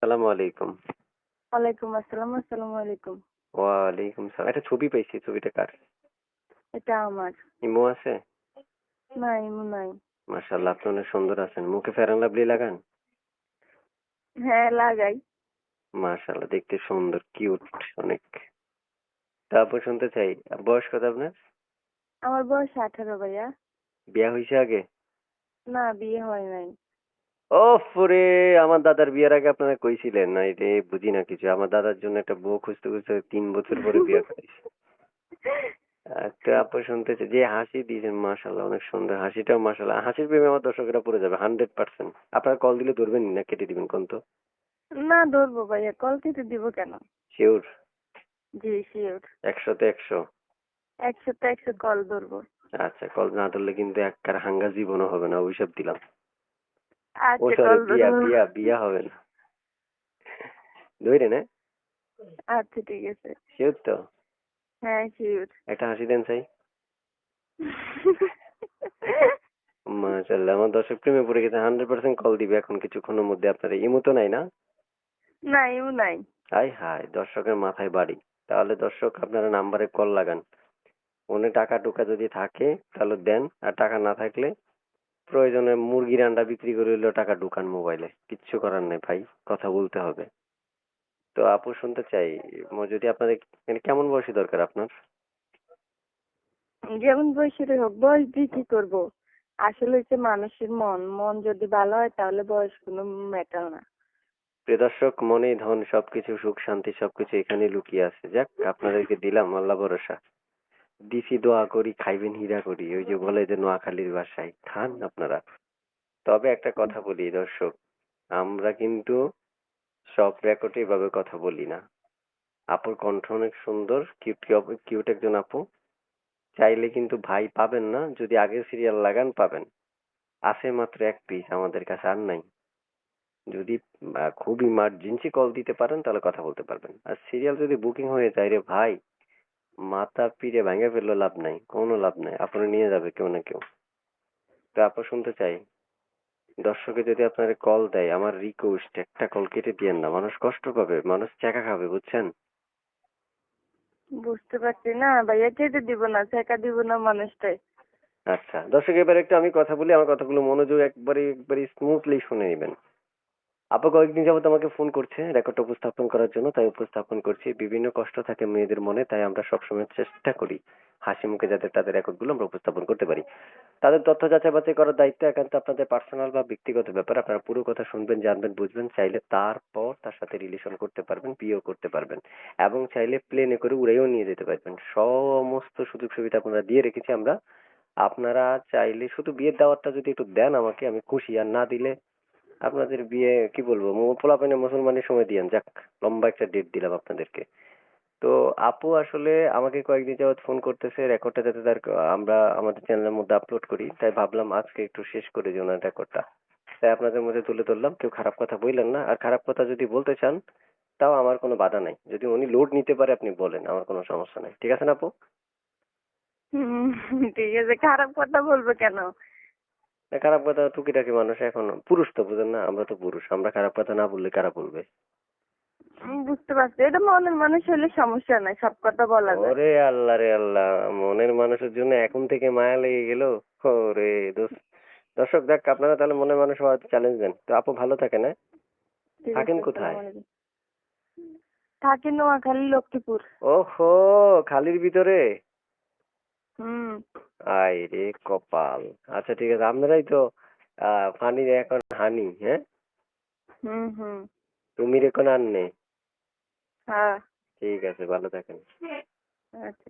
আসসালামু আলাইকুম। ওয়ালাইকুম আসসালাম। আসসালামু আলাইকুম। ওয়ালাইকুম সালাম। একটা ছবি পাইছি, ছবিটা কার? এটা আমার। ইমো আছে? না, ইমু নাই। মাশাআল্লাহ, আপনি অনেক সুন্দর আছেন। মুখে ফেয়ার লাভলি লাগান? হ্যাঁ, লাগাই। মাশাআল্লাহ, দেখতে সুন্দর, কিউট অনেক। তারপর শুনতে চাই, বয়স কত আপনার? আমার বয়স 18 ভাইয়া। বিয়া হইছে আগে? না, বিয়ে হয় নাই। ওফ রে! আমার দাদার বিয়ের আগে আপনারা কইছিলেন না, এটা বুঝি না কিছু। আমার দাদার জন্য একটা বউ খুঁজতে খুঁজতে 3 বছর পরে বিয়ে করাইছে। তো আপু শুনতে চাই, যে হাসি দিয়েছেন মাশাআল্লাহ অনেক সুন্দর। হাসিটাও মাশাআল্লাহ, হাসির প্রেমে আমার দর্শকেরা পড়ে যাবে 100%। আপনারা কল দিলে ধরবেন না কেটে দিবেন কোন তো? না, ধরবো ভাইয়া। কল কেটে দিব কেন? শিওর? জি, শিওর। 100-তে 100? 100 তে 100 কল ধরবো। আচ্ছা, কল না ধরলে কিন্তু এককার হাঙ্গা জীবনও হবে না, অভিশাপ দিলাম। ও আচ্ছা, সরি, কল বিয়া ধরবো। বিয়া বিয়া হবে না। ধরে না? আচ্ছা, ঠিক আছে। শিওর তো? হ্যাঁ, শিওর। একটা হাসি দেন চাই। মাশাআল্লাহ, আমার দর্শক প্রেমে পড়ে গেছে, 100% কল দিবে এখন কিছুক্ষণের মধ্যে। আপনারা ইমো তো নাই না? না, ইমু নাই। হায় হায়, দর্শকের মাথায় বাড়ি। তাহলে দর্শক আপনারা নাম্বারে কল লাগান। ফোনে টাকা টুকা যদি থাকে তাহলে দেন, আর টাকা না থাকলে প্রয়োজনে মুরগির আন্ডা বিক্রি করে হলেও টাকা ঢুকান মোবাইলে। কিচ্ছু করার নেই ভাই, কথা বলতে হবে। তো আপু শুনতে চাই, যদি আপনাদের মানে কেমন বয়সী দরকার আপনার? যেমন বয়সেরই হোক, বয়স দিয়ে কি করবো? আসলে হচ্ছে মানুষের মন। মন যদি ভালো হয় তাহলে বয়স কোনো ম্যাটার না। প্রিয় দর্শক, মনেই ধন, সবকিছু সুখ শান্তি সবকিছু এখানে লুকিয়ে আছে। যাক, আপনাদেরকে দিলাম আল্লাহ ভরসা। দিছি দোয়া করি, খাইবেন হীরা করি, ওই যে বলে যে নোয়াখালীর ভাষায়, খান আপনারা। তবে একটা কথা বলি দর্শক, আমরা কিন্তু সব রেকর্ডে এভাবে কথা বলি না। আপুর কণ্ঠ অনেক সুন্দর, কিউট কিউট একজন আপু। চাইলে কিন্তু ভাই পাবেন না, যদি আগের সিরিয়াল লাগান পাবেন। আছে মাত্র 1 পিস আমাদের কাছে, আর নাই। যদি খুব ইমার্জেন্সি কল দিতে পারেন তাহলে কথা বলতে পারবেন। আর সিরিয়াল যদি বুকিং হয়ে যায় রে ভাই, মাথা পিড়ে ভেঙে ফেললে লাভ নাই, কোনো লাভ নাই, আপনি নিয়ে যাবে কেউ না কেউ। তো আপু শুনতে চাই, দর্শকে যদি আপনার কল দেয়, আমার রিকোয়েস্ট, একটা কল কেটে দিয়েন না, মানুষ কষ্ট পাবে, মানুষ চেকা খাবে, বুঝছেন? বুঝতে পারছি না ভাইয়া, কেটে দিব না, ছেঁকা দিব না মানুষটাই। আচ্ছা দর্শক, এবার একটু আমি কথা বলি, আমার কথাগুলো মনোযোগ একবারে একবারে স্মুথলি শুনে নেবেন। আপু কয়েকদিন যাবত আমাকে ফোন করছে রেকর্ড উপস্থাপন করার জন্য, তাই উপস্থাপন করছি। বিভিন্ন কষ্ট থাকে মেয়েদের মনে, তাই আমরা সবসময় চেষ্টা করি হাসি মুখে যাতে তাদের রেকর্ড গুলো আমরা উপস্থাপন করতে পারি। তাদের তথ্য যাচাই বাছাই করার দায়িত্ব একান্ত আপনাদের পার্সোনাল বা ব্যক্তিগত ব্যাপার। আপনারা পুরো কথা শুনবেন, জানবেন, বুঝবেন, চাইলে তারপর তার সাথে রিলেশন করতে পারবেন, বিয়েও করতে পারবেন, এবং চাইলে প্লেনে করে উড়েও নিয়ে যেতে পারবেন। সমস্ত সুযোগ সুবিধা আপনারা দিয়ে রেখেছি আমরা। আপনারা চাইলে শুধু বিয়ের দাওয়াতটা যদি একটু দেন আমাকে, আমি খুশি। আর না দিলে আপনাদের বিয়ে কি বলবো, পোলাপাইনে মুসলমানের সময় দিয়েন। যাক, লম্বা একটা ডেট দিলাম আপনাদেরকে। তো আপু আসলে আমাকে কয়েকদিন যাবত ফোন করতেছে রেকর্ডটা যাতে তার আমরা আমাদের চ্যানেলের মধ্যে আপলোড করি, তাই ভাবলাম আজকে একটু শেষ করে দিই ওনার রেকর্ডটা। তাই আপনাদের মধ্যে তুলে ধরলাম। কেউ খারাপ কথা বললেন না, আর খারাপ কথা যদি বলতে চান তাও আমার কোনো বাধা নাই। যদি উনি লোড নিতে পারে আপনি বলেন, আমার কোনো সমস্যা নাই। ঠিক আছে না আপু? হুম, ঠিক আছে। খারাপ কথা বলবো কেন? না, খারাপ কথা টুকিটাকি, মানুষ এখন পুরুষ তো, বুঝেন না, আমরা তো পুরুষ, আমরা খারাপ কথা না বললে কারা বলবে? বুঝতে পারছি, এটা মনের মানুষ হলে সমস্যা নাই, সব কথা বলা যায়। ওরে আল্লাহ রে আল্লাহ, মনের মানুষের জন্য এখন থেকে মায়া লেগে গেল। ওরে দর্শক, দেখ আপনারা তাহলে মনের মানুষ হওয়ার চ্যালেঞ্জ দেন। তো আপু ভালো থাকেন, হ্যাঁ? ঠিক থাকেন আছে, কোথায়? আসসালামু আলাইকুম। থাকি নোয়াখালী, লক্ষ্মীপুর। ওহো, খালির ভিতরে? হুম। আয় রে কপাল। আচ্ছা ঠিক আছে, আপনারাই তো ফানি এখন হানি, হ্যাঁ? হুম, হুম। তুমি এখন আননে। হ্যাঁ। ঠিক আছে, ভালো থাকেন। আচ্ছা।